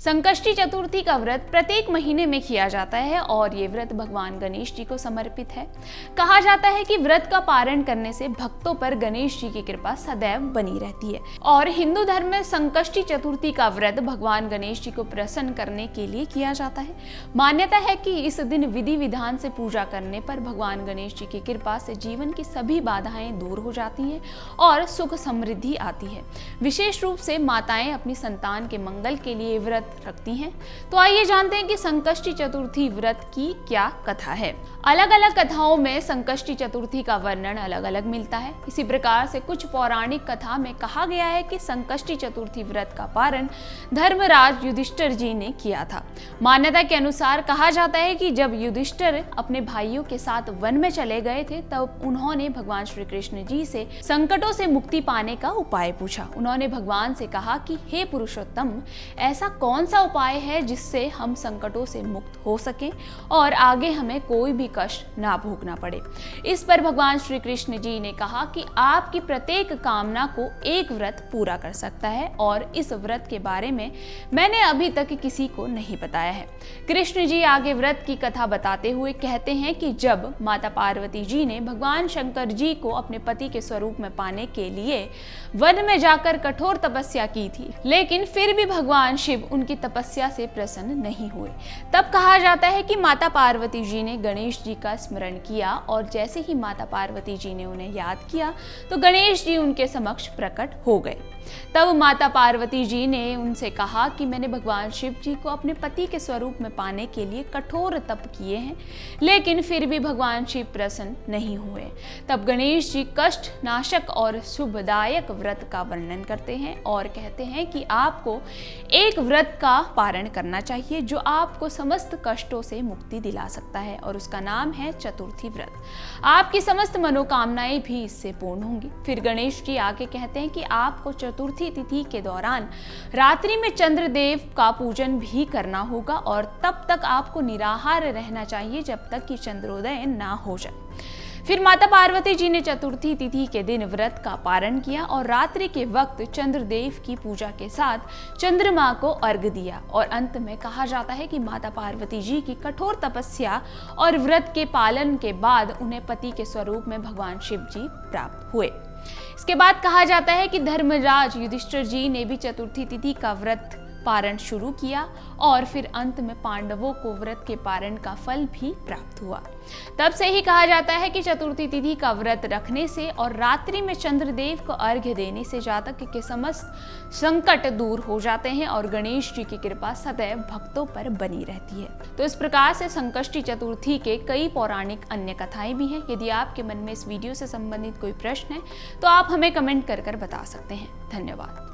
संकष्टी चतुर्थी का व्रत प्रत्येक महीने में किया जाता है और ये व्रत भगवान गणेश जी को समर्पित है। कहा जाता है कि व्रत का पारण करने से भक्तों पर गणेश जी की कृपा सदैव बनी रहती है और हिंदू धर्म में संकष्टी चतुर्थी का व्रत भगवान गणेश जी को प्रसन्न करने के लिए किया जाता है। मान्यता है कि इस दिन विधि विधान से पूजा करने पर भगवान गणेश जी की कृपा से जीवन की सभी बाधाएं दूर हो जाती हैं और सुख समृद्धि आती है। विशेष रूप से माताएं अपनी संतान के मंगल के लिए व्रत रखती हैं। तो आइए जानते हैं कि संकष्टी चतुर्थी व्रत की क्या कथा है। अलग अलग कथाओं में संकष्टी चतुर्थी का वर्णन अलग अलग मिलता है। इसी प्रकार से कुछ पौराणिक कथा में कहा गया है कि संकष्टी चतुर्थी व्रत का पारण धर्मराज युधिष्ठिर जी ने किया था। मान्यता के अनुसार कहा जाता है कि जब युधिष्ठिर अपने भाइयों के साथ वन में चले गए थे तब उन्होंने भगवान श्री कृष्ण जी से संकटों से मुक्ति पाने का उपाय पूछा। उन्होंने भगवान से कहा कि हे पुरुषोत्तम, ऐसा कौन सा उपाय है जिससे हम संकटों से मुक्त हो सकें और आगे हमें कोई भी कष्ट ना भोगना पड़े। इस पर भगवान श्री कृष्ण जी ने कहा कि आपकी प्रत्येक कामना को एक व्रत पूरा कर सकता है और इस व्रत के बारे में मैंने अभी तक किसी को नहीं बताया है। कृष्ण जी आगे व्रत की कथा बताते हुए कहते हैं कि जब माता पार्वती जी ने भगवान शंकर जी को अपने पति के स्वरूप में पाने के लिए वन में जाकर कठोर तपस्या की थी, लेकिन फिर भी भगवान शिव उनकी तपस्या से प्रसन्न नहीं हुए। तब कहा जाता है कि माता पार्वती जी ने गणेश जी का स्मरण किया और जैसे ही माता पार्वती जी ने उन्हें याद किया तो गणेश जी उनके समक्ष प्रकट हो गए। तब माता पार्वती जी ने उनसे कहा कि मैंने भगवान शिव जी को अपने पति के स्वरूप में पाने के लिए कठोर तप किए हैं, लेकिन फिर भी भगवान शिव प्रसन्न नहीं हुए। तब गणेश जी कष्ट नाशक और शुभदायक व्रत का वर्णन करते हैं और कहते हैं कि आपको एक व्रत का पारण करना चाहिए जो आपको समस्त कष्टों से मुक्ति दिला सकता है और उसका नाम है चतुर्थी व्रत। आपकी समस्त मनोकामनाएं भी इससे पूर्ण होंगी। फिर गणेश जी आगे कहते हैं कि आपको चतुर्थी तिथि के दौरान रात्रि में चंद्रदेव का पूजन भी करना होगा और तब तक आपको निराहार रहना चाहिए जब तक कि चंद्रोदय ना हो जाए। फिर माता पार्वती जी ने चतुर्थी तिथि के दिन व्रत का पारण किया और रात्रि के वक्त चंद्रदेव की पूजा के साथ चंद्रमा को अर्घ्य दिया और अंत में कहा जाता है कि माता पार्वती जी की कठोर तपस्या और व्रत के पालन के बाद उन्हें पति के स्वरूप में भगवान शिव जी प्राप्त हुए। इसके बाद कहा जाता है कि धर्मराज युधिष्ठिर जी ने भी चतुर्थी तिथि का व्रत पारण शुरू किया और फिर अंत में पांडवों को व्रत के पारण का फल भी प्राप्त हुआ। तब से ही कहा जाता है कि चतुर्थी तिथि का व्रत रखने से और रात्रि में चंद्रदेव को अर्घ्य देने से जातक के समस्त संकट दूर हो जाते हैं और गणेश जी की कृपा सदैव भक्तों पर बनी रहती है। तो इस प्रकार से संकष्टी चतुर्थी के कई पौराणिक अन्य कथाएं भी हैं। यदि आपके मन में इस वीडियो से संबंधित कोई प्रश्न है तो आप हमें कमेंट कर बता सकते हैं। धन्यवाद।